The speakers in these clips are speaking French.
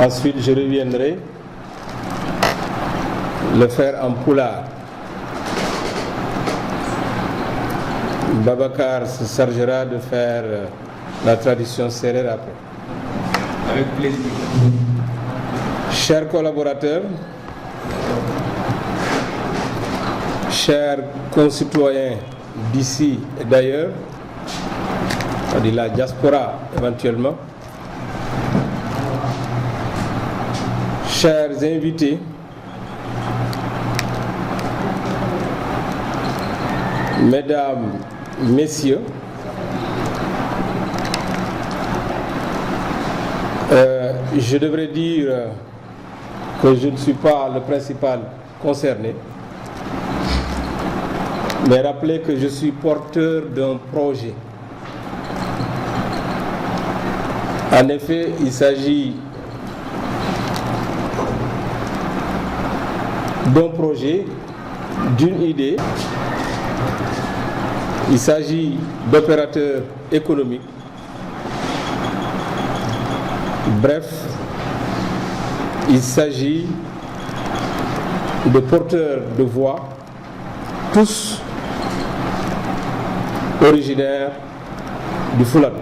Ensuite, je reviendrai le faire en pulaar. Babacar se chargera de faire la tradition sérère après. Avec plaisir. Chers collaborateurs, chers concitoyens d'ici et d'ailleurs, de la diaspora éventuellement, chers invités, mesdames, messieurs, je devrais dire que je ne suis pas le principal concerné, mais rappeler que je suis porteur d'un projet. En effet, il s'agit d'un projet, d'une idée. Il s'agit d'opérateurs économiques. Bref, il s'agit de porteurs de voix, tous originaires du Fouladou.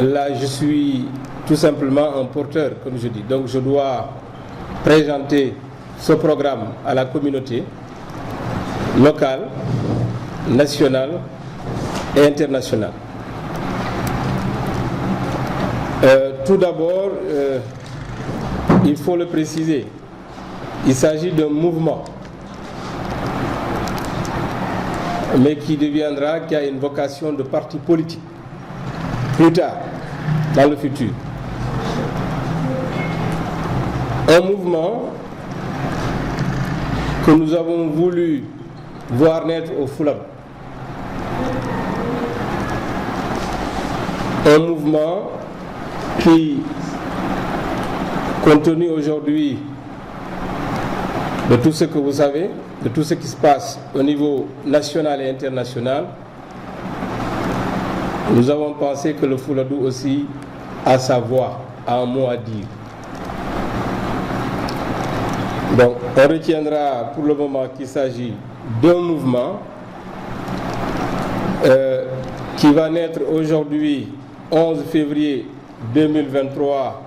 Là, je suis tout simplement un porteur, comme je dis. Donc, je dois présenter ce programme à la communauté locale, nationale et internationale. Tout d'abord, il faut le préciser, il s'agit d'un mouvement, mais qui a une vocation de parti politique, plus tard, dans le futur. Un mouvement que nous avons voulu voir naître au Fouladou. Un mouvement qui, compte tenu aujourd'hui de tout ce que vous savez, de tout ce qui se passe au niveau national et international, nous avons pensé que le Fouladou aussi a sa voix, a un mot à dire. Donc, on retiendra pour le moment qu'il s'agit d'un mouvement qui va naître aujourd'hui, 11 février 2023,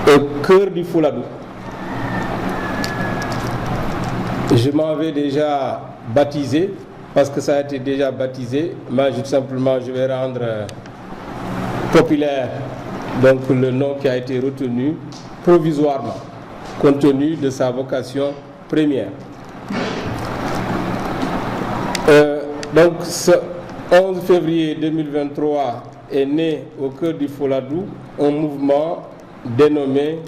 au cœur du Fouladou. Je m'en vais déjà baptiser, parce que ça a été déjà baptisé. Moi, je vais rendre populaire donc, le nom qui a été retenu provisoirement, compte tenu de sa vocation première. Donc, ce 11 février 2023 est né au cœur du Fouladou un mouvement dénommé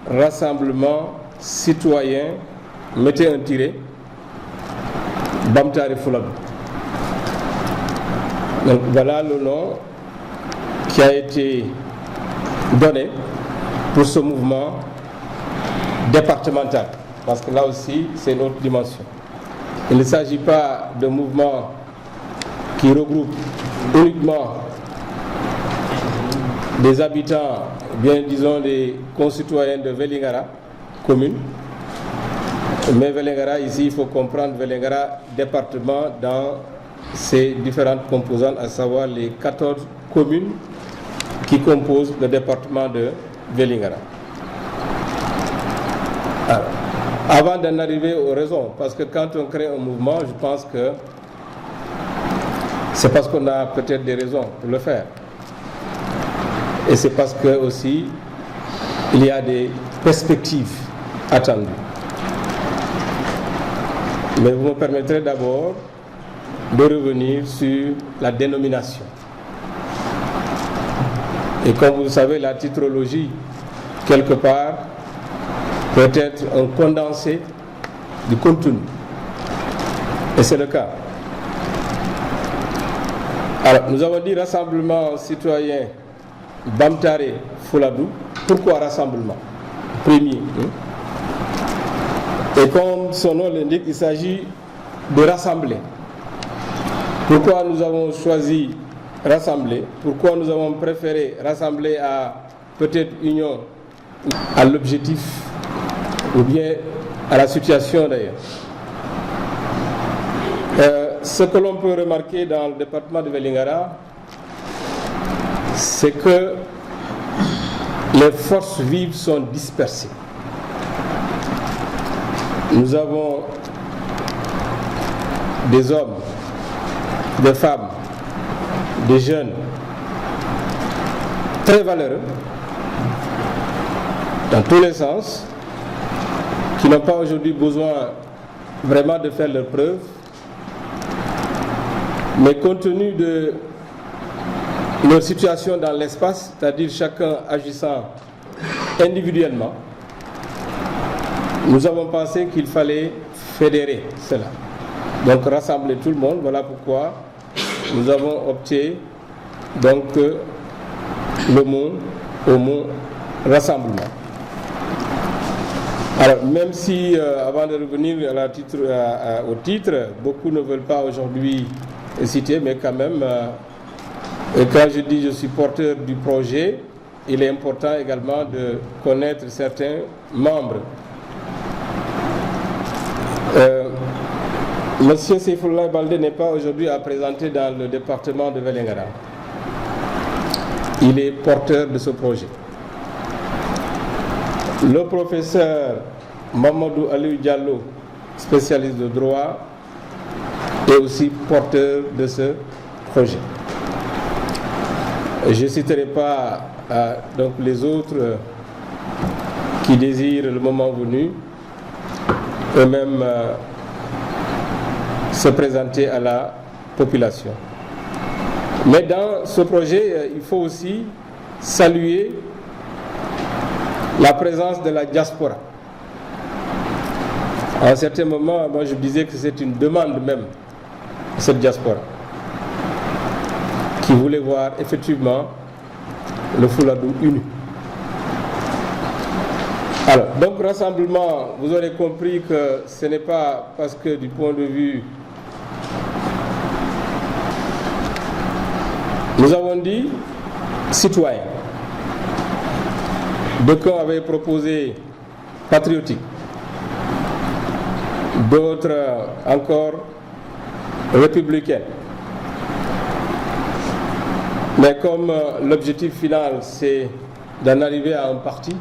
Rassemblement citoyen, mettez un tiret, Bamtari Fouladou. Donc, voilà le nom qui a été donné pour ce mouvement départemental, parce que là aussi, c'est une autre dimension. Il ne s'agit pas de mouvement qui regroupe uniquement des habitants, bien disons des concitoyens de Vélingara, commune. Mais Vélingara, ici, il faut comprendre Vélingara, département, dans ses différentes composantes, à savoir les 14 communes qui composent le département de Vélingara. Alors, avant d'en arriver aux raisons, parce que quand on crée un mouvement, je pense que c'est parce qu'on a peut-être des raisons pour le faire. Et c'est parce que aussi, il y a des perspectives attendues. Mais vous me permettrez d'abord de revenir sur la dénomination. Et comme vous le savez, la titrologie, quelque part, peut être un condensé du contenu. Et c'est le cas. Alors, nous avons dit rassemblement citoyen Bamtare Fouladou. Pourquoi rassemblement? Premier. Et comme son nom l'indique, il s'agit de rassembler. Pourquoi nous avons choisi rassembler. Pourquoi nous avons préféré rassembler à peut-être union à l'objectif ou bien à la situation d'ailleurs. Ce que l'on peut remarquer dans le département de Vélingara, c'est que les forces vives sont dispersées. Nous avons des hommes, des femmes, des jeunes très valeureux dans tous les sens, qui n'ont pas aujourd'hui besoin vraiment de faire leurs preuves, mais compte tenu de leur situation dans l'espace, c'est-à-dire chacun agissant individuellement, nous avons pensé qu'il fallait fédérer cela. Donc rassembler tout le monde, voilà pourquoi nous avons opté donc le mot au mot rassemblement. Alors même si avant de revenir au titre, beaucoup ne veulent pas aujourd'hui citer, mais quand même, quand je dis je suis porteur du projet, il est important également de connaître certains membres. Monsieur Seyfoullah Baldé n'est pas aujourd'hui à présenter dans le département de Vélingara. Il est porteur de ce projet. Le professeur Mamadou Aliou Diallo, spécialiste de droit, est aussi porteur de ce projet. Je ne citerai pas donc les autres qui désirent le moment venu eux-mêmes se présenter à la population. Mais dans ce projet, il faut aussi saluer la présence de la diaspora. À un certain moment, moi je disais que c'est une demande même, cette diaspora, qui voulait voir effectivement le Fouladou uni. Alors, donc rassemblement, vous aurez compris que ce n'est pas parce que du point de vue, nous avons dit citoyen. D'aucuns avaient proposé patriotique, d'autres encore républicains. Mais comme l'objectif final c'est d'en arriver à un parti,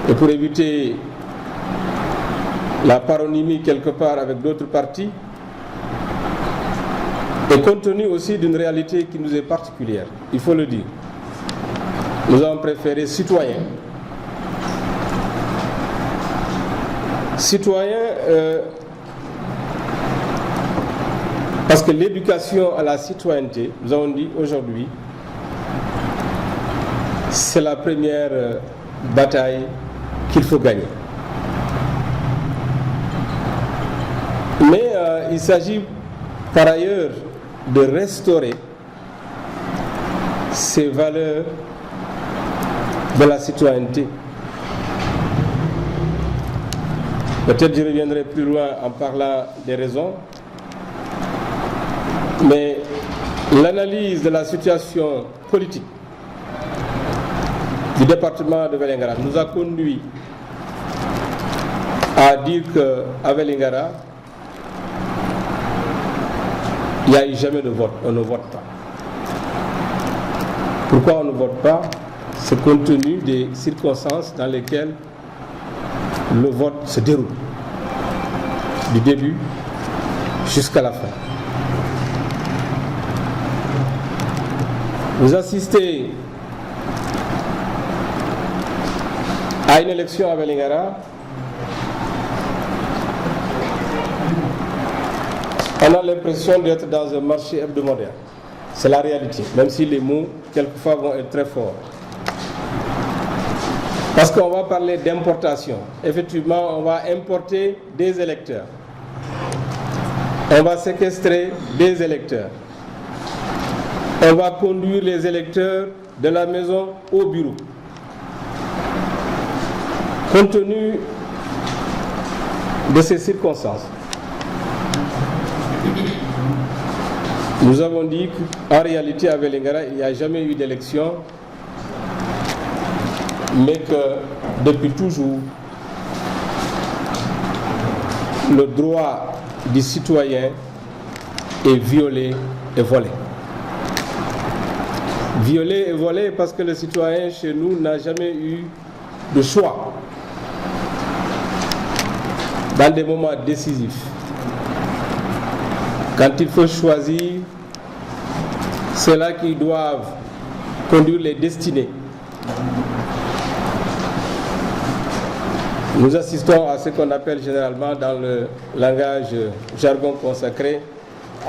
et pour éviter la paronymie quelque part avec d'autres partis, et compte tenu aussi d'une réalité qui nous est particulière, il faut le dire, nous avons préféré citoyen. Citoyen, parce que l'éducation à la citoyenneté, nous avons dit aujourd'hui, c'est la première bataille qu'il faut gagner. Mais il s'agit par ailleurs de restaurer ces valeurs de la citoyenneté. Peut-être je reviendrai plus loin en parlant des raisons, mais l'analyse de la situation politique du département de Vélingara nous a conduit à dire qu'à Vélingara, il n'y a eu jamais de vote, on ne vote pas. Pourquoi on ne vote pas? C'est compte tenu des circonstances dans lesquelles le vote se déroule, du début jusqu'à la fin. Vous assistez à une élection à Vélingara, on a l'impression d'être dans un marché hebdomadaire. C'est la réalité, même si les mots, quelquefois, vont être très forts. Parce qu'on va parler d'importation. Effectivement, on va importer des électeurs. On va séquestrer des électeurs. On va conduire les électeurs de la maison au bureau. Compte tenu de ces circonstances, Nous avons dit qu'en réalité à Vélingara, il n'y a jamais eu d'élection, mais que depuis toujours, le droit du citoyen est violé et volé. Violé et volé parce que le citoyen chez nous n'a jamais eu de choix dans des moments décisifs. Quand il faut choisir, c'est là qu'ils doivent conduire les destinées. Nous assistons à ce qu'on appelle généralement dans le langage jargon consacré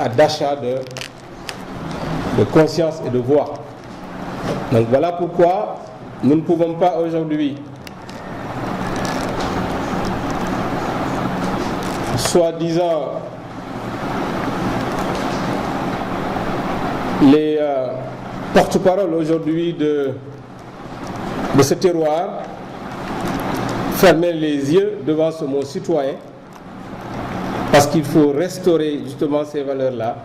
à d'achat de conscience et de voix. Donc voilà pourquoi nous ne pouvons pas aujourd'hui soi-disant les porte-parole aujourd'hui de ce terroir fermer les yeux devant ce mot citoyen, parce qu'il faut restaurer justement ces valeurs-là.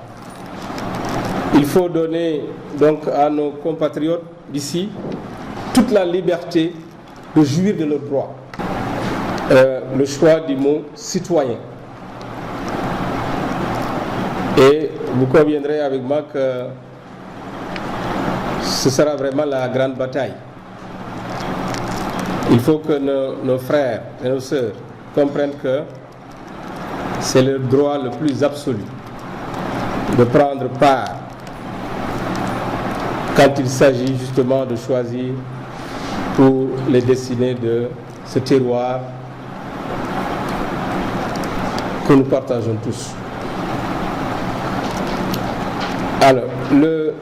Il faut donner donc à nos compatriotes d'ici toute la liberté de jouir de leurs droits. Le choix du mot citoyen. Et vous conviendrez avec moi que ce sera vraiment la grande bataille. Il faut que nos frères et nos sœurs comprennent que c'est le droit le plus absolu de prendre part quand il s'agit justement de choisir pour les destinées de ce terroir que nous partageons tous. Alors, le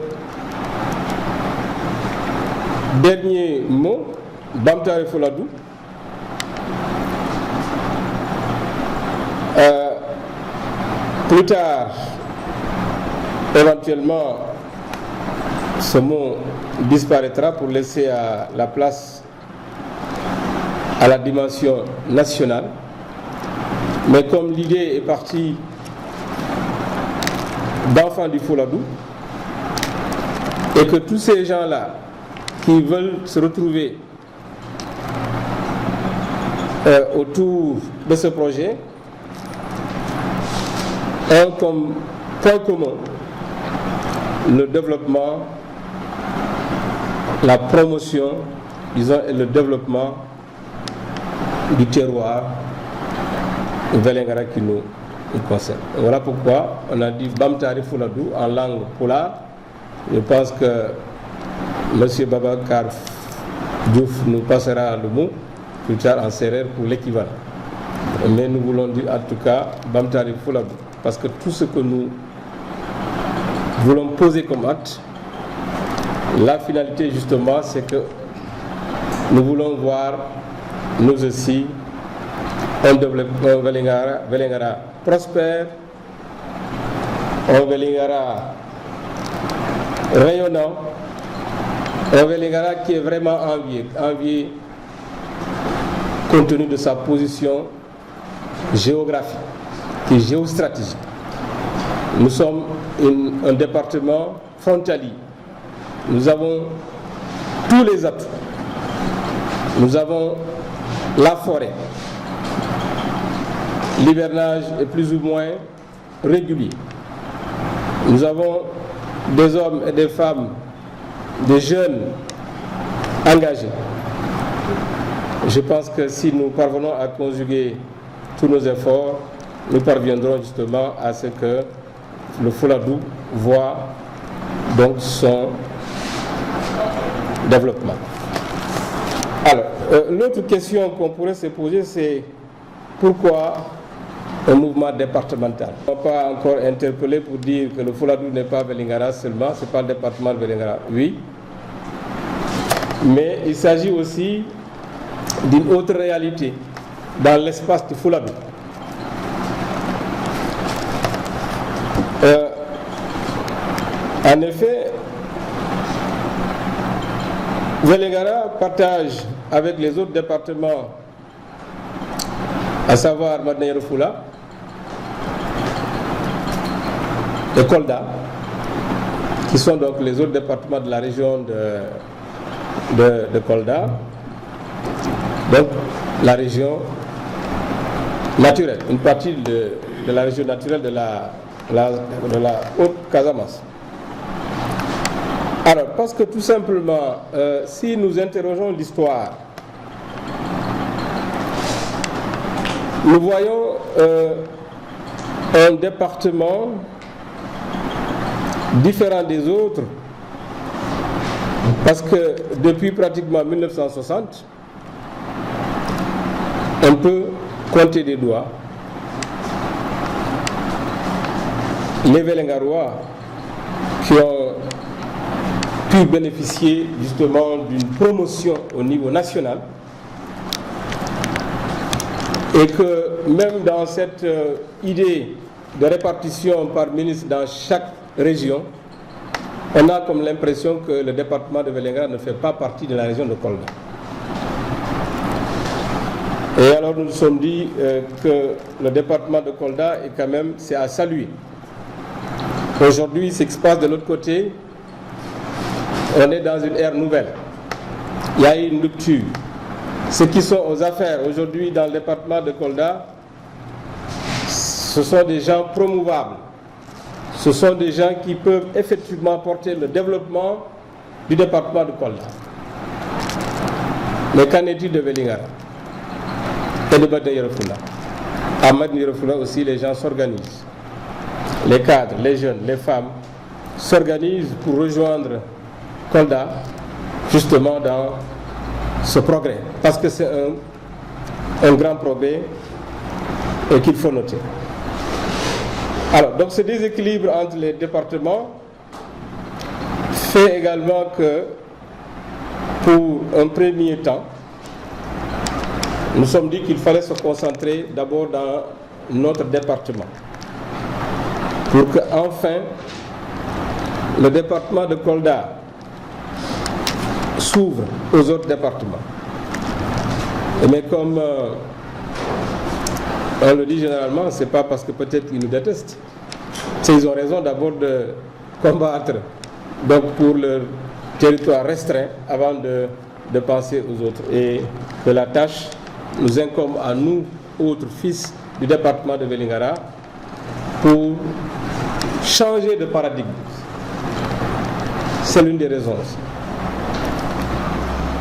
dernier mot, Bamtare Fouladou, plus tard, éventuellement, ce mot disparaîtra pour laisser la place à la dimension nationale. Mais comme l'idée est partie d'enfants du Fouladou, et que tous ces gens-là qui veulent se retrouver autour de ce projet ont comme point commun le développement, la promotion, disons, et le développement du terroir Vélingara qui nous concerne. Voilà pourquoi on a dit Bamtare Fouladou en langue polar. Je pense que M. Babacar Diouf nous passera le mot plus tard en sérère pour l'équivalent. Mais nous voulons dire en tout cas Bamtare Fouladou, parce que tout ce que nous voulons poser comme acte, la finalité justement, c'est que nous voulons voir nous aussi un Vélingara prospère, un Vélingara rayonnant, un Vélingara qui est vraiment envié compte tenu de sa position géographique et géostratégique. Nous sommes un département frontalier. Nous avons tous les atouts. Nous avons la forêt. L'hivernage est plus ou moins régulier. Nous avons des hommes et des femmes, des jeunes engagés. Je pense que si nous parvenons à conjuguer tous nos efforts, nous parviendrons justement à ce que le Fouladou voit donc son développement. Alors, l'autre question qu'on pourrait se poser, c'est pourquoi un mouvement départemental? On ne va pas encore interpeller pour dire que le Fouladou n'est pas Vélingara seulement, ce n'est pas le département de Vélingara, oui. Mais il s'agit aussi d'une autre réalité dans l'espace du Fouladou. En effet, Vélingara partage avec les autres départements, à savoir Madina Yoro Fula et Kolda, qui sont donc les autres départements de la région de Kolda, donc la région naturelle, une partie de la région naturelle de la Haute-Casamance. Alors, parce que tout simplement, si nous interrogeons l'histoire, nous voyons un département différent des autres, parce que depuis pratiquement 1960, on peut compter des doigts les Vélingarois qui ont pu bénéficier justement d'une promotion au niveau national, et que même dans cette idée de répartition par ministre dans chaque région, on a comme l'impression que le département de Vélingara ne fait pas partie de la région de Kolda. Et alors nous nous sommes dit que le département de Kolda est quand même, c'est à saluer. Aujourd'hui, ce qui se passe de l'autre côté, on est dans une ère nouvelle. Il y a eu une rupture. Ceux qui sont aux affaires aujourd'hui dans le département de Kolda, ce sont des gens promouvables. Ce sont des gens qui peuvent effectivement porter le développement du département de Kolda. Mais qu'en est-il de Vélingara et de Madina Yoro Fula? À Madina Yoro Fula aussi, les gens s'organisent. Les cadres, les jeunes, les femmes s'organisent pour rejoindre Kolda, justement dans ce progrès. Parce que c'est un grand progrès et qu'il faut noter. Alors, donc ce déséquilibre entre les départements fait également que, pour un premier temps, nous sommes dit qu'il fallait se concentrer d'abord dans notre département, pour que enfin le département de Kolda s'ouvre aux autres départements. Mais comme on le dit généralement, ce n'est pas parce que peut-être ils nous détestent. Ils ont raison d'abord de combattre donc pour leur territoire restreint avant de penser aux autres. Et que la tâche nous incombe à nous, autres fils du département de Vélingara, pour changer de paradigme. C'est l'une des raisons.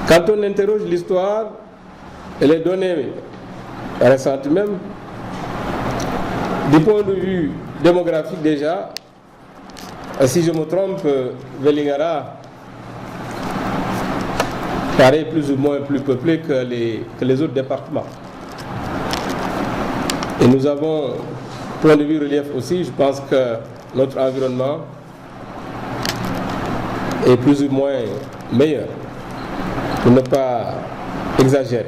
Quand on interroge l'histoire et les données récentes même, du point de vue démographique déjà, si je me trompe, Vélingara paraît plus ou moins plus peuplé que les autres départements. Et nous avons, point de vue relief aussi, je pense que notre environnement est plus ou moins meilleur, pour ne pas exagérer.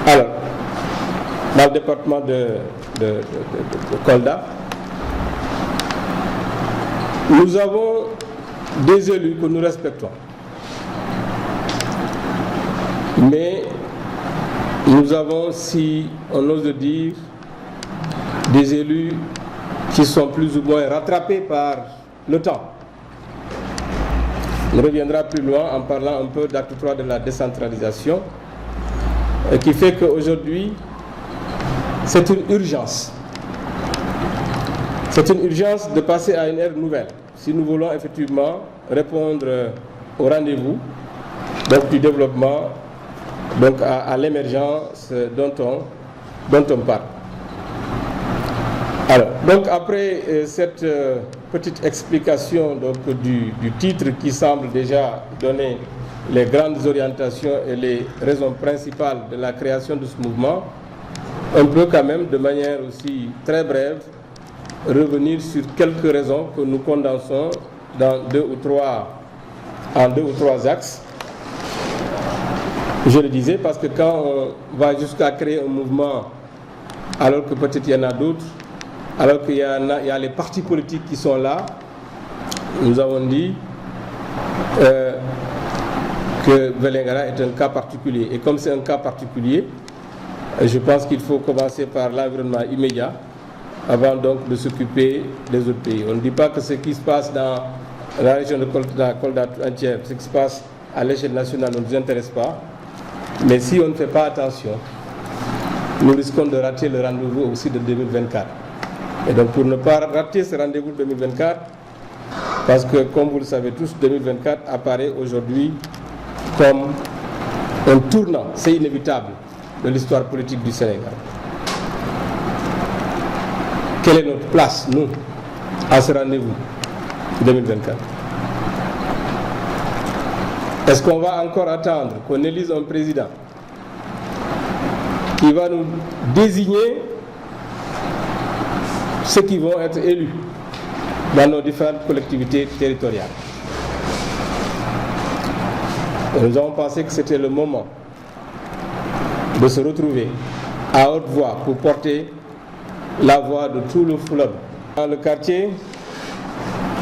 Alors, dans le département de Kolda, nous avons des élus que nous respectons. Mais nous avons, si on ose le dire, des élus qui sont plus ou moins rattrapés par le temps. On reviendra plus loin en parlant un peu d'acte 3 de la décentralisation, qui fait qu'aujourd'hui, c'est une urgence. C'est une urgence de passer à une ère nouvelle, si nous voulons effectivement répondre au rendez-vous donc, du développement, donc à l'émergence dont on parle. Alors, donc après cette petite explication donc, du titre qui semble déjà donner les grandes orientations et les raisons principales de la création de ce mouvement, on peut quand même de manière aussi très brève revenir sur quelques raisons que nous condensons en deux ou trois axes. Je le disais parce que quand on va jusqu'à créer un mouvement alors que peut-être il y en a d'autres, alors qu'il y a les partis politiques qui sont là, nous avons dit que Vélingara est un cas particulier. Et comme c'est un cas particulier, je pense qu'il faut commencer par l'environnement immédiat, avant donc de s'occuper des autres pays. On ne dit pas que ce qui se passe dans la région de Kolda entière, ce qui se passe à l'échelle nationale ne nous intéresse pas, mais si on ne fait pas attention, nous risquons de rater le rendez-vous aussi de 2024. Et donc pour ne pas rater ce rendez-vous de 2024, parce que comme vous le savez tous, 2024 apparaît aujourd'hui comme un tournant, c'est inévitable, de l'histoire politique du Sénégal. Quelle est notre place, nous, à ce rendez-vous 2024? Est-ce qu'on va encore attendre qu'on élise un président qui va nous désigner ceux qui vont être élus dans nos différentes collectivités territoriales? Et nous avons pensé que c'était le moment de se retrouver à haute voix pour porter la voix de tout le Foulob. Dans le quartier,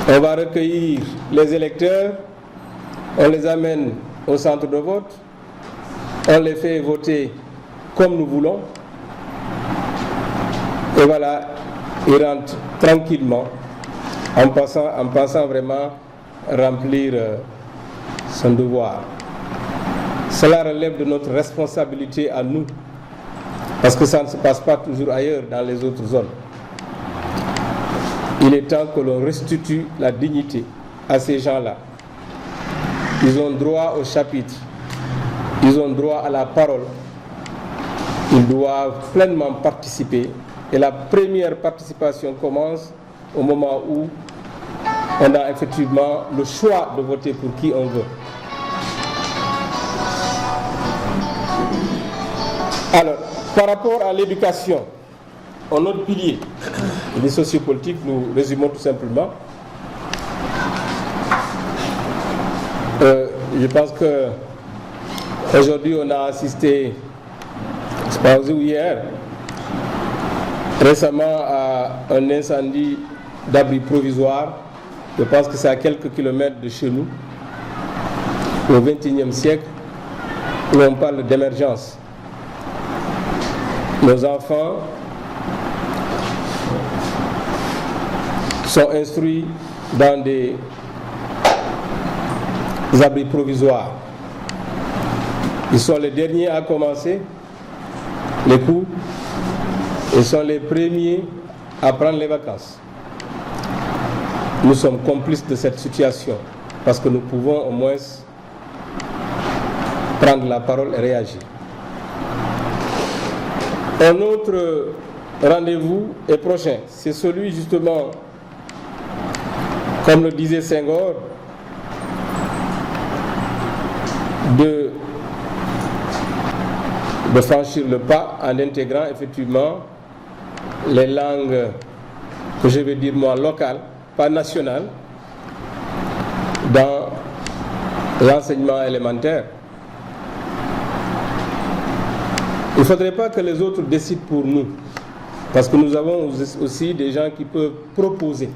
on va recueillir les électeurs, on les amène au centre de vote, on les fait voter comme nous voulons, et voilà, ils rentrent tranquillement en pensant vraiment remplir son devoir. Cela relève de notre responsabilité à nous, parce que ça ne se passe pas toujours ailleurs dans les autres zones. Il est temps que l'on restitue la dignité à ces gens-là. Ils ont droit au chapitre, ils ont droit à la parole, ils doivent pleinement participer. Et la première participation commence au moment où on a effectivement le choix de voter pour qui on veut. Alors, par rapport à l'éducation, un autre pilier des sociopolitiques, nous résumons tout simplement. Je pense que aujourd'hui on a assisté, je pense hier, récemment à un incendie d'abri provisoire. Je pense que c'est à quelques kilomètres de chez nous, au XXIe siècle, où on parle d'émergence. Nos enfants sont instruits dans des abris provisoires. Ils sont les derniers à commencer les cours. Ils sont les premiers à prendre les vacances. Nous sommes complices de cette situation parce que nous pouvons au moins prendre la parole et réagir. Un autre rendez-vous est prochain. C'est celui justement, comme le disait Senghor, de franchir le pas en intégrant effectivement les langues que je vais dire moi locales, pas nationales, dans l'enseignement élémentaire. Il ne faudrait pas que les autres décident pour nous, parce que nous avons aussi des gens qui peuvent proposer.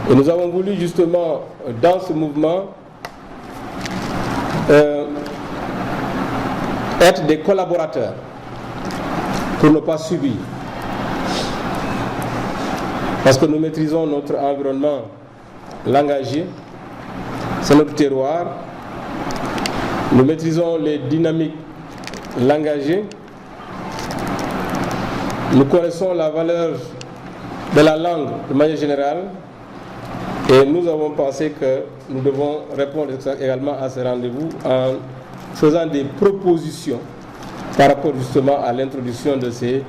Et nous avons voulu justement, dans ce mouvement, être des collaborateurs pour ne pas subir. Parce que nous maîtrisons notre environnement langagier, c'est notre terroir. Nous maîtrisons les dynamiques langagières. Nous connaissons la valeur de la langue de manière générale. Et nous avons pensé que nous devons répondre également à ce rendez-vous en faisant des propositions par rapport justement à l'introduction de ces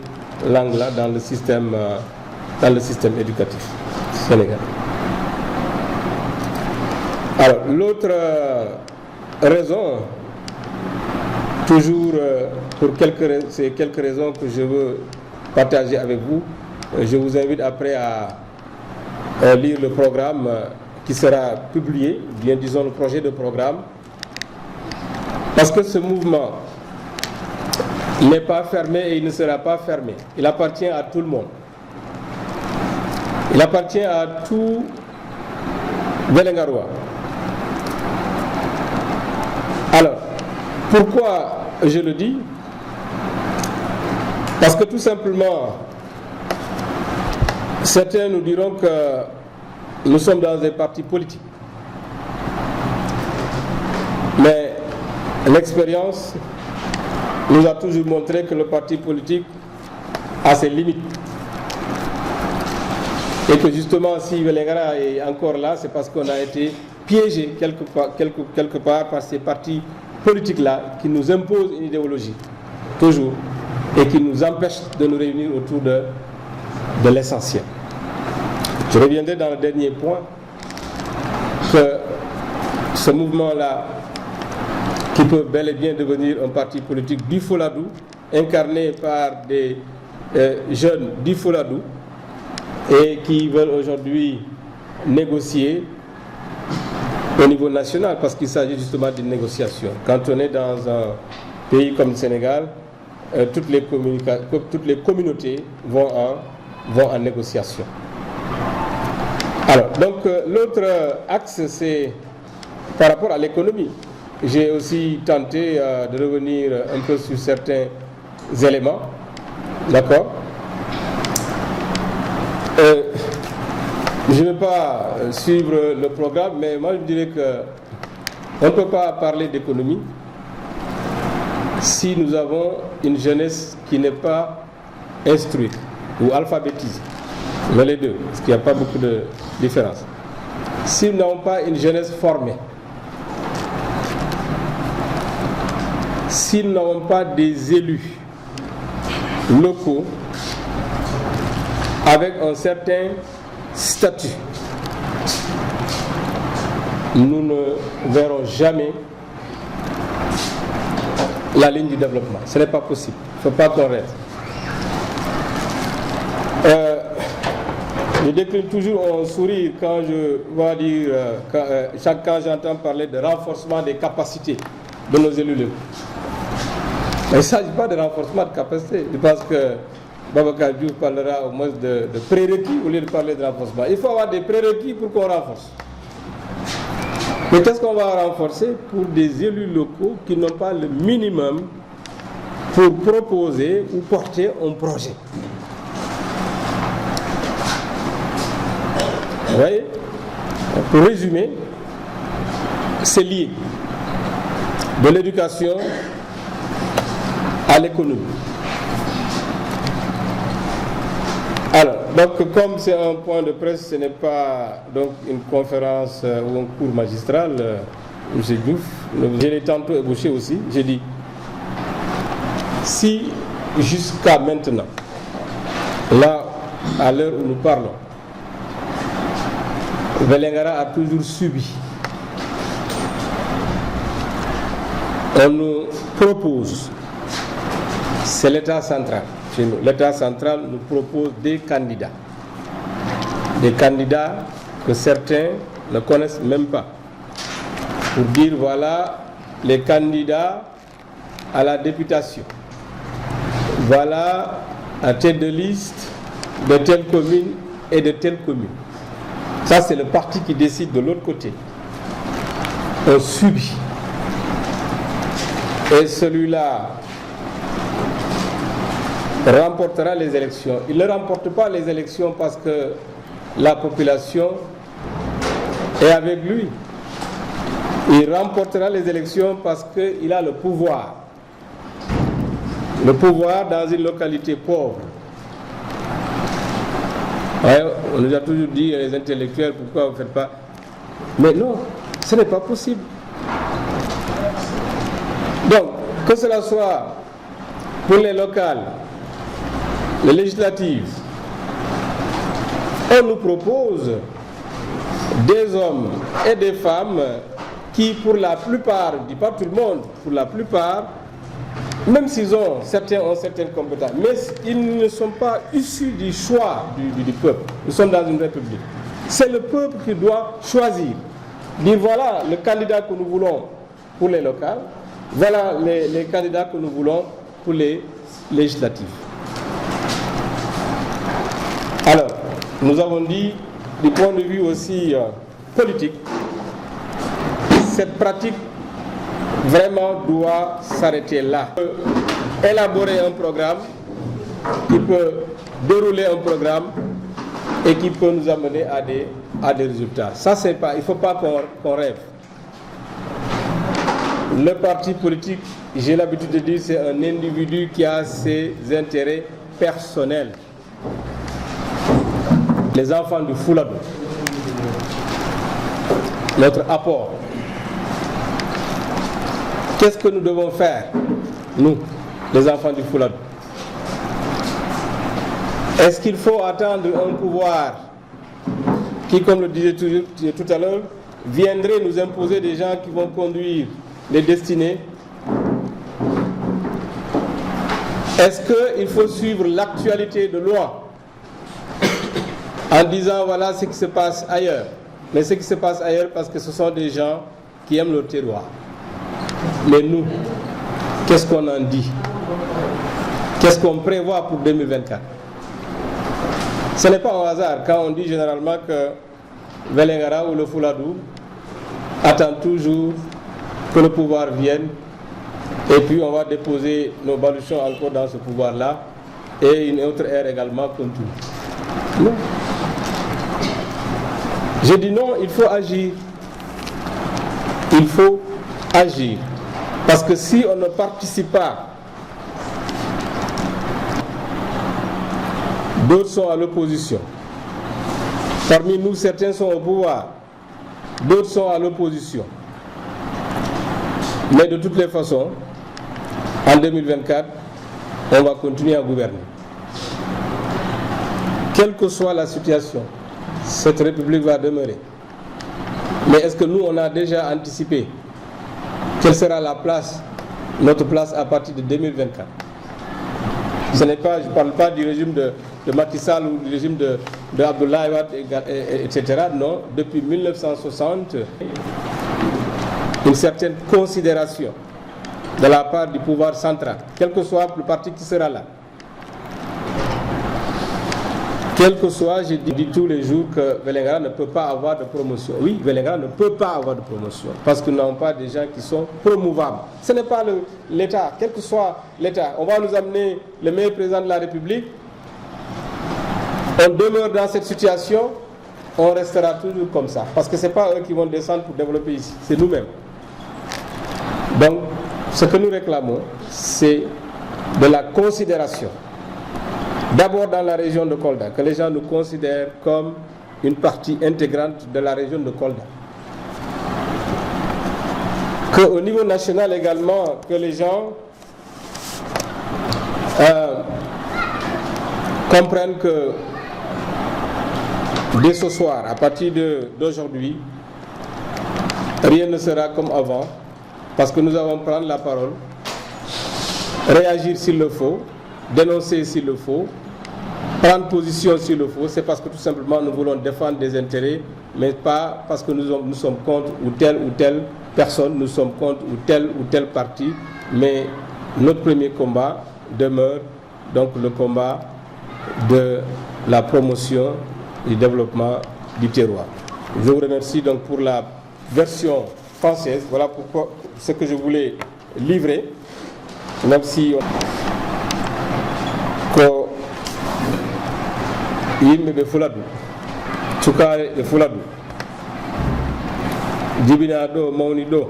langues-là dans le système éducatif sénégalais. Alors, l'autre raison, toujours pour ces quelques raisons que je veux partager avec vous, je vous invite après à lire le programme qui sera publié, bien disons le projet de programme, parce que ce mouvement n'est pas fermé et il ne sera pas fermé. Il appartient à tout le monde. Il appartient à tout Vélingarois. Alors, pourquoi je le dis? Parce que tout simplement, Certains nous diront que nous sommes dans un parti politique. Mais l'expérience nous a toujours montré que le parti politique a ses limites. Et que justement, si Vélingara est encore là, c'est parce qu'on a été piégé quelque part par ces partis politiques-là qui nous imposent une idéologie, toujours, et qui nous empêchent de nous réunir autour de l'essentiel. Je reviendrai dans le dernier point que ce mouvement-là, qui peut bel et bien devenir un parti politique du Foladou, incarné par des jeunes du Foladou, et qui veulent aujourd'hui négocier au niveau national, parce qu'il s'agit justement d'une négociation. Quand on est dans un pays comme le Sénégal, toutes les communautés vont en négociation. Alors, donc l'autre axe, c'est par rapport à l'économie. J'ai aussi tenté de revenir un peu sur certains éléments, d'accord. Je ne vais pas suivre le programme, mais moi je dirais qu'on ne peut pas parler d'économie si nous avons une jeunesse qui n'est pas instruite ou alphabétisée. Mais les deux, parce qu'il n'y a pas beaucoup de différence. Si nous n'avons pas une jeunesse formée, si nous n'avons pas des élus locaux avec un certain statut, nous ne verrons jamais la ligne du développement. Ce n'est pas possible. Il ne faut pas qu'on reste. Je décline toujours un sourire quand je vois dire, quand j'entends parler de renforcement des capacités de nos élus locaux. Il ne s'agit pas de renforcement de capacité. Je pense que Babacar Diouf parlera au moins de prérequis au lieu de parler de renforcement. Il faut avoir des prérequis pour qu'on renforce. Mais qu'est-ce qu'on va renforcer pour des élus locaux qui n'ont pas le minimum pour proposer ou porter un projet? Vous voyez? Pour résumer, c'est lié de l'éducation à l'économie. Alors, donc comme c'est un point de presse, ce n'est pas donc une conférence ou un cours magistral, M. Diouf, je l'ai tantôt ébauché aussi, j'ai dit, si jusqu'à maintenant, là, à l'heure où nous parlons, Vélingara a toujours subi, on nous propose, c'est l'État central. Chez nous, l'État central nous propose des candidats que certains ne connaissent même pas, pour dire voilà les candidats à la députation, voilà à tête de liste de telle commune et de telle commune. Ça, c'est le parti qui décide de l'autre côté. On subit. Et celui-là remportera les élections. Il ne remporte pas les élections parce que la population est avec lui. Il remportera les élections parce qu'il a le pouvoir. Le pouvoir dans une localité pauvre. Ouais, on nous a toujours dit, les intellectuels, pourquoi vous ne faites pas? Mais non, ce n'est pas possible. Donc, que cela soit pour les locales, les législatives, on nous propose des hommes et des femmes qui, pour la plupart, je ne dis pas tout le monde, pour la plupart, même s'ils ont certaines compétences, mais ils ne sont pas issus du choix du peuple. Nous sommes dans une république. C'est le peuple qui doit choisir. Dire voilà le candidat que nous voulons pour les locales, voilà les candidats que nous voulons pour les législatives. Alors, nous avons dit, du point de vue aussi politique, cette pratique vraiment doit s'arrêter là. Élaborer un programme, qui peut dérouler un programme et qui peut nous amener à des résultats. Ça, c'est pas, il ne faut pas qu'on rêve. Le parti politique, j'ai l'habitude de dire, c'est un individu qui a ses intérêts personnels. Les enfants du Fouladou, notre apport. Qu'est-ce que nous devons faire, nous, les enfants du Fouladou? Est-ce qu'il faut attendre un pouvoir qui, comme le disait tout à l'heure, viendrait nous imposer des gens qui vont conduire les destinées? Est-ce qu'il faut suivre l'actualité de loin en disant voilà ce qui se passe ailleurs? Mais ce qui se passe ailleurs parce que ce sont des gens qui aiment leur terroir. Mais nous, qu'est-ce qu'on en dit? Qu'est-ce qu'on prévoit pour 2024? Ce n'est pas un hasard quand on dit généralement que Vélingara ou le Fouladou attend toujours que le pouvoir vienne et puis on va déposer nos baluchons encore dans ce pouvoir-là et une autre ère également continue. Non. J'ai dit non, il faut agir. Il faut agir. Parce que si on ne participe pas, d'autres sont à l'opposition. Parmi nous, certains sont au pouvoir, d'autres sont à l'opposition. Mais de toutes les façons, en 2024, on va continuer à gouverner. Quelle que soit la situation, cette République va demeurer. Mais est-ce que nous, on a déjà anticipé quelle sera la place, notre place à partir de 2024? Ce n'est pas, je ne parle pas du régime de Macky Sall ou du régime de Abdoulaye Wade, etc. Non, depuis 1960, une certaine considération de la part du pouvoir central, quel que soit le parti qui sera là. Quel que soit, je dis tous les jours que Vélingara ne peut pas avoir de promotion. Oui, Vélingara ne peut pas avoir de promotion parce que nous n'avons pas des gens qui sont promouvables. Ce n'est pas l'État, quel que soit l'État. On va nous amener le meilleur président de la République. On demeure dans cette situation, on restera toujours comme ça. Parce que ce n'est pas eux qui vont descendre pour développer ici, c'est nous-mêmes. Donc, ce que nous réclamons, c'est de la considération. D'abord dans la région de Kolda, que les gens nous considèrent comme une partie intégrante de la région de Kolda. Qu'au niveau national également, que les gens comprennent que dès ce soir, à partir d'aujourd'hui, rien ne sera comme avant, parce que nous allons prendre la parole, réagir s'il le faut, dénoncer s'il le faut, prendre position s'il le faut. C'est parce que tout simplement nous voulons défendre des intérêts, mais pas parce que nous sommes contre ou telle personne, nous sommes contre ou tel parti, mais notre premier combat demeure donc le combat de la promotion et du développement du terroir. Je vous remercie donc pour la version française. Voilà pourquoi ce que je voulais livrer, même si ko yimɓe ɓe Fuladu cukaare ɓe Fuladu jibina ɗo mawni ɗo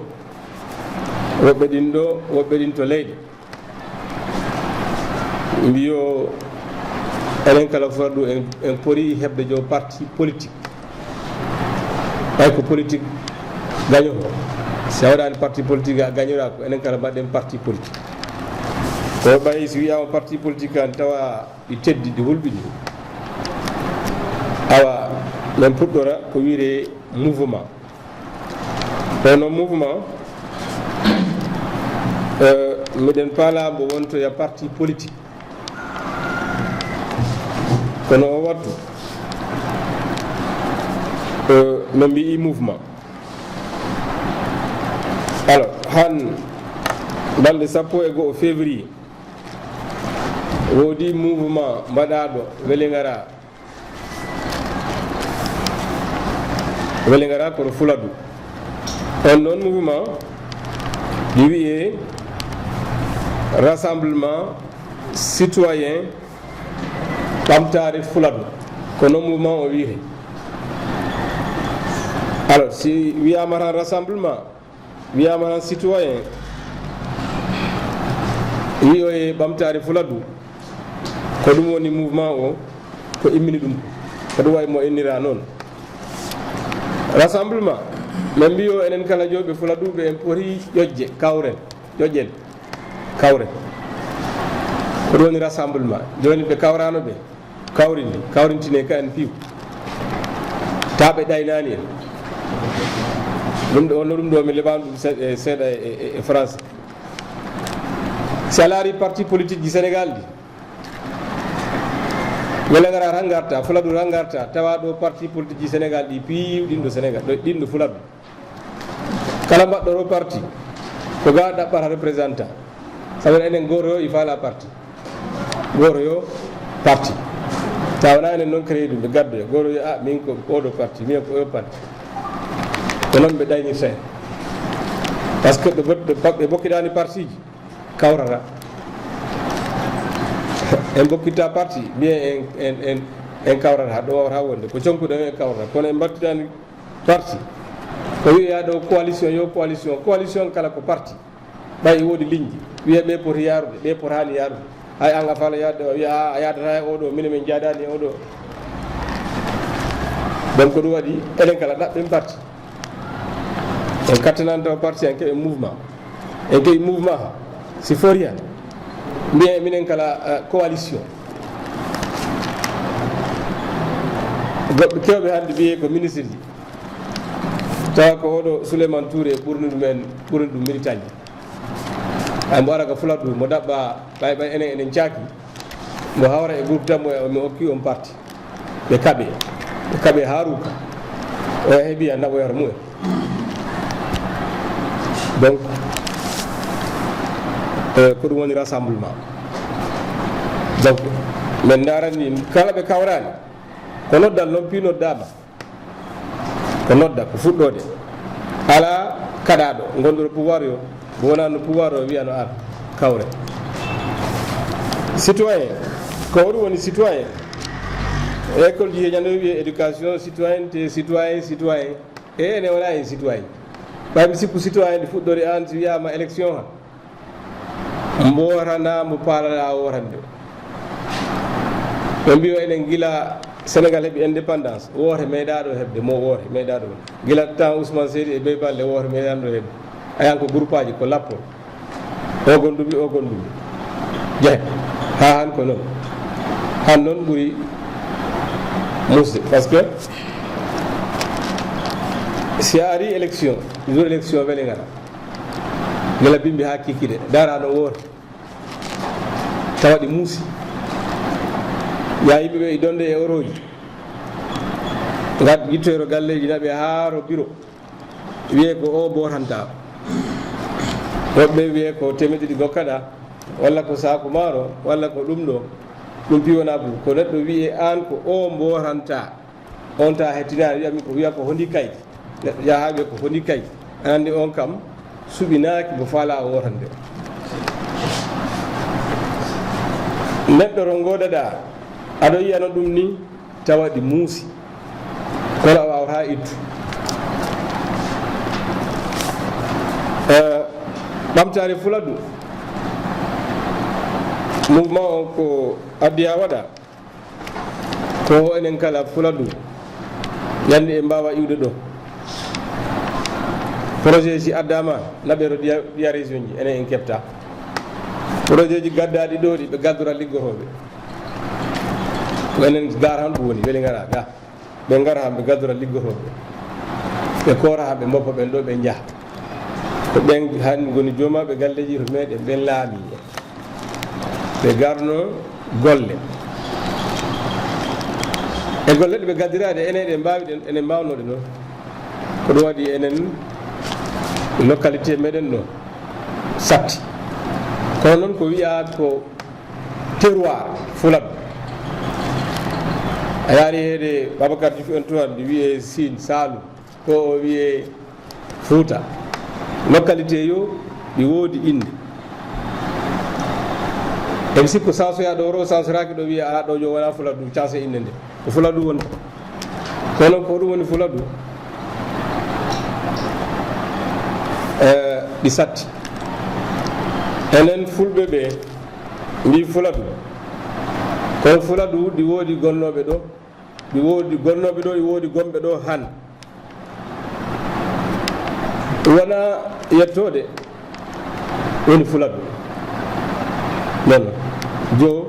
woɓɓe ɗin ɗo woɓɓe ɗin to leydi mbiyo enen kala Fuladu en pori heɓde jo parti politique ɓay ko politique gañoto si a waɗani parti politique a gañora ko enen kala mbaɗɗen parti politique ko ɓayi so wiyama parti politique an tawa ɗi teddi ɗi hulɓini awa min puɗɗora ko wiyete mouvement ono mouvement miɗen paala mbo wontoya parti politique kono o wattu no mbi'i mouvement. Alors han balɗe 14 février woodi mouvement mbaɗaɗo Vélingara koto Fuladu. On non mouvement ɗi wiye rassemblement citoyen ɓamtare Fuladu. ko non mouvement o wiyete. Alors si wiyama tan rassemblement wiyama tan citoyen wi o e ɓamtare Fuladu ko ɗum woni mouvement o ko immini ɗum ko ɗum way mo innira noon. Rassemblement min mbi o enen kala jooɓe Fuladuɓe en poti ƴoƴƴe ƴoƴƴen kawren ko ɗum woni rassemblement. Joni ɓe kawrano ɓe kawrintine ka en piiw ta ɓe ɗaynani en ɗum ɗo onno ɗum ɗo mi leɓani ɗum seeɗa e français. Si a laari parti politique ji Sénégal ɗi Vélingara tan garta Fuladu tan garta tawa ɗo parti politique ji Sénégal ɗi piiw ɗinɗo Sénégal ɗinɗo Fuladu kala mbaɗɗo ɗo parti ko ga ɗaɓɓata représentant sabu enen goto yo il faut la parti goto yo parti tawna enen noon créé ɗum ɓe gaddoya goto yo min ko oɗo parti min ko o parti ko noon ɓe ɗaynirta en par ce que ɓe bokkiɗani parti ji kawrata en bokkitta parti bien en kawrata ɗo wawata wonde ko conkuɗen en kawrata kono en mbattitani parti ko wiya ɗo coalition kala ko parti ɓay woodi ligne wiya ɓe poti yarude ɓe potani yarude hay an a fala yaade o wiya a yadata e oɗo minen min jaadani e oɗo. Donc ko ɗum waɗi enen kala ɗaɓɓen parti en kattanani taw parti en keɓe mouvement en keɓi mouvement ha si foriya mbiyen minen kala coalition goɓɓe kewɓe hannde mbiye ko ministre ji tawa ko oɗo Souleymane Touré ɓurni ɗum militaji ay mbo ara ko Fuladu mo daɓɓa ɓay enen caaki mo hawra e groupe tan mi hokki on parti ɓe kaɓe haaruka o heeɓi a naɓoyata mumen. Donc ko ɗum woni rassemblement. Donc min darani kala ɓe kawrani ko noddal noon pinoddama ko nodda ko fuɗɗode ala kaɗaɗo gonɗo pouvoir yo mo wona no pouvoir o wiya no ar kawre. Citoyen ko ɗum woni citoyen école ji heñano wiye éducation citoyenneté citoyen e ene wona hen citoyen ɓaymi sikku citoyen ɗi fuɗɗode an si wiyama élection ha mborana mo paalala worande ɓe mbi o enen gila Sénégal heeɓi indépendance woote meeɗaɗo heɓde mo woote meeɗaɗo gila temps Ousmane Seydi e Bey Balde woote meeɗanɗo heɓde ayan ko groupe aji ko lappol ogon ɗumi jeehe ha han ko noon han noon ɓuuri musde par ce que si a ari élection jour élection Vélingara gila bimbi ha kikkiɗe darano woote tawa ɗi muusi ya yimɓeɓe e donde e oroji gad yittoyro galleji naɓe haaro bureau wiye ko o botanta woɓɓe wiye ko temedde ɗi gokkaɗa walla ko saku maaro walla ko ɗum ɗo ɗum piwona bu ko neɗɗo wiye an ko o botanta on ta hettinani wiyami ko wiya ko hondi kayit neɗɗo yaha wiye ko hondi kayit anandi on kam suɓinaki mo faala o wotande neɗɗo ro godaɗa aɗo yiyano ɗum ni tawa ɗi muusi kono a wawata ittu. ɓamtare Fuladu mouvement o ko addi ha waɗa ko enen kala Fuladu yande e mbawa iwde ɗo projet ji addama naɓero ɗiya région ji enen en keɓta projet ji gaddaɗi ɗo ɗi ɓe gaddora liggotoɓe ko enen gar han ɗum woni Vélingara ga ɓe gara han ɓe gaddora liggotoɓe ɓe koora ha ɓe mboppa ɓen ɗo ɓe jaaha ko ɓen han goni jomaɓe galleji to meɗen ɓen laami ɓe garno golle e golle ɗe ɓe gaddirade enen ɗe mbawi ɗen enen mbawnoɗe noon ko ɗum waɗi enen localité meɗen ɗo satti kono noon ko wiya ko terroir Fuladu a yaari heede Babacar Diouf en toon ɗi wiye Sine Saloum ko o wiye Fouta localité yo ɗi woodi inde eɓe sikko sansoya ɗo ro sansoraki ɗo wiya ala ɗo jo wona Fuladu canse inde nde ko fuladu woni kono ko ɗum woni fuladu ɗi satti enen fulɓe ɓe mbi fuladu kono fuladu ɗi woodi gonnoɓe ɗo ɗi woodi gonnoɓe ɗo ɗi woodi gonɓe ɗo han wona yettode woni fuladu non jo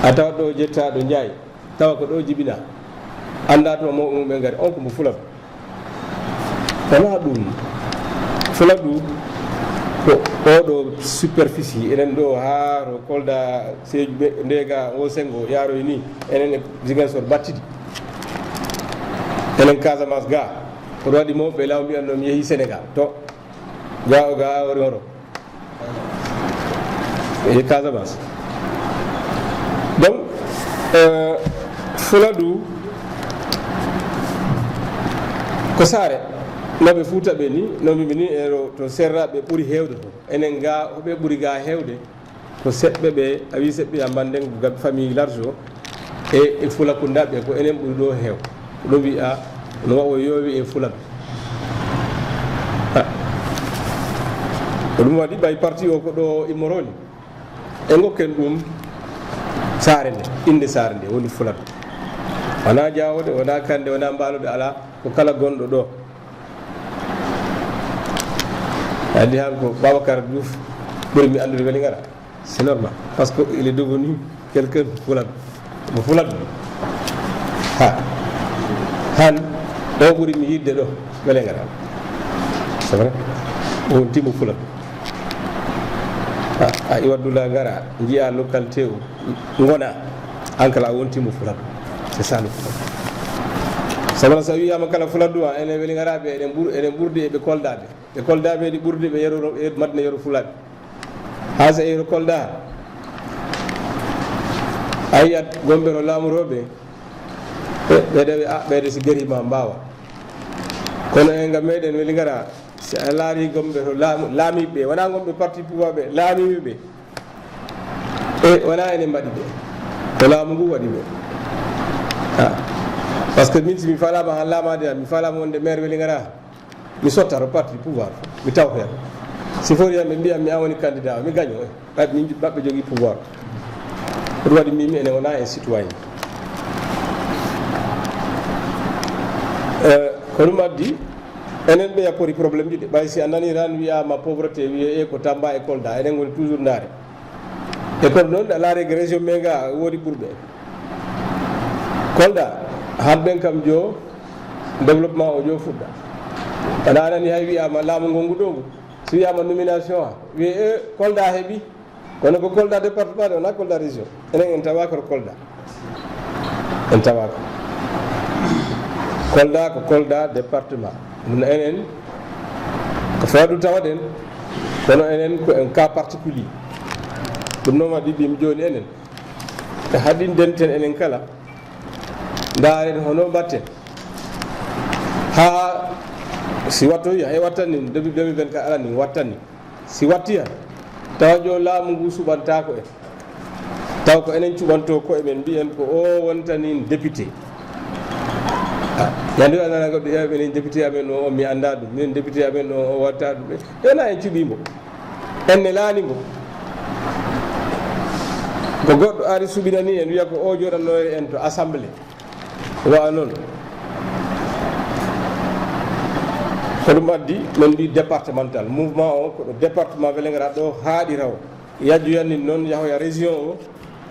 a tawa ɗo jettaɗo Ndiaye tawa ko ɗo jibina anda to mo ɓe ngari on ko mo fuladu wona ɗum fuladu ko oɗo superficie enen ɗo ha to Kolda Sédhiou ndega o sengo yaroy ni enen e Ziguinchor battidi enen Casamance ga ko waɗi mawɓe law mbiyanno mi yeehi Sénégal to ga o ga ori oro e Casamance donc fuladu ko saare noɓe Fuuta ɓe ni no mbimi ni to serraɓe ɓuuri hewde to enen ga hoɓe ɓuuri ga hewde ko seɓɓe ɓe a wi seɓɓe a mbanden ko gaɓe famille large o e Fulakunda ɓe ko enen ɓuuri ɗo heew ɗo wiya no wawo yoowi e Fulak ko ɗum waɗi ɓay parti o ko ɗo immoroni e gokken ɗum saare nde inde saare nde woni Fulak wona Diawode wona Kande wona Mbalode ala ko kala gonɗo ɗo andi han ko Babacar Diouf ɓuri mi andude Vélingara c'est normal parce que il est devenu quelqu'un Fuladu mo Fuladu ha han ɗo ɓuri mi yidde ɗo Vélingara c'est vrai on timo Fuladu a iwaddula gara jiya localité o gona an kala a wontimo Fuladu c'est ça le Fuladu sabana sa wiyama kala Fuladu a enen Vélingaraɓe eɗen ɓurdi eɓe koldaɓe ɓe koldaɓe ɗi ɓurdi ɓe yero madna yero Fulaɓe ha sa yero Kolda a yiyat gonɓe to laamuroɓe ɓeɗe ɓeyde so guerima mbawa kono en gam meɗen Vélingara si a laari gonɓe to laamiɓe wona gonɓe parti pouvoir ɓe laamiɓe e wona enen mbaɗi ɓe ko laamu ngu waɗi ɓe par ce que min si mi falama han laamade mi falama wonde maire Vélingara mi sotta to parti pouvoir mi taw hen si foti yamɓe mbiyam mi an woni candidat mi gaño ɓayɓe min maɓɓe jogui pouvoir ɗum waɗi mimi ene wona en citoyen ko ɗum addi enen ɓe yappori probléme ji ɗe ɓay si a nani tan wiyama pauvreté wiye e ko Tamba e Kolda enen goni toujours ndaare e kono noon a laari ko région me ga woodi ɓurɓe Kolda hanɓen kam jo développement o jo fuɗɗa ana nani hay wiyama laamu ngongu ɗo ngu so wiyama nomination ha wiye e Kolda heeɓi kono ko Kolda département de wona Kolda région enen en tawaka to Kolda en tawaka Kolda ko Kolda département ɗum enen ko Fuladu tawaɗen kono enen ko en cas particulier ɗum noon waɗi ɓimi joni enen e haɗindenten enen kala ndaaren hono mbatten ha si wattoyi hay wattanni depuis 2024 alani wattanni si watti han tawa jo laamu ngu suɓantako en taw ko enen cuɓanto ko emen mbiyen ko o wontani député yandi anana goɗɗo ƴeewa enen député amen o mi anda ɗum minen député amen o watta ɗum ena en cuɓimo enne laanimo ko goɗɗo ari suɓinani en wiya ko o joɗanno en to assemblée wawa noon ko ɗum addi min mbi départemental mouvement o koɗo département Vélingara ɗo haaɗi raw yajjoyanni noon yahoya région o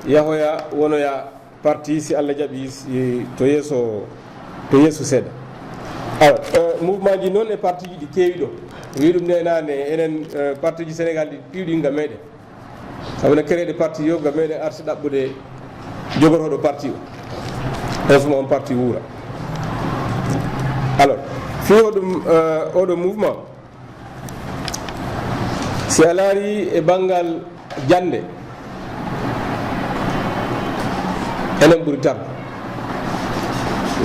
yahoya wonoya parti si Allah jaaɓi to yeeso seeɗa alors mouvement ji noon e parti ji ɗi keewi ɗo wi ɗum nenane enen parti ji Sénégal ɗi piwɗi gam meɗen sabu ne créé de parti yo gam meɗen arti ɗaɓɓude jogotoɗo parti o suma on parti wuura alors fi oɗo mouvement si a laari e banggal jande enen ɓuuri tarde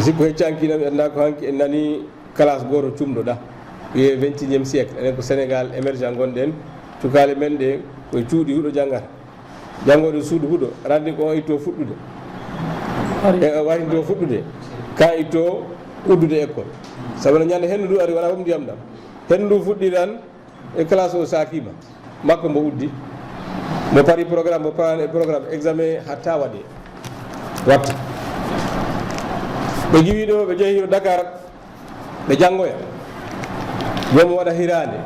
sikku heccankinami anda ko hanki en nani classe goto cumɗoɗa wiye 21e siècle enen ko Sénégal émergent gonɗen cukale men ɗe koye cuuɗi huuɗo janggata janggoɗo suudu huuɗo randi ko on itto fuɗɗude e wahinto fuɗɗude ka itto uddude école sabu no ñande hendu ndu ari wona fof ndiyam ɗam hendu ndu fuɗɗi tan e classe o sakima makko mbo uddi mo pari programme mo parani e programme examen hatta waɗe watta ɓe giwi ɗo ɓe jeehi Dakar ɓe janggoya joomum waɗa hirande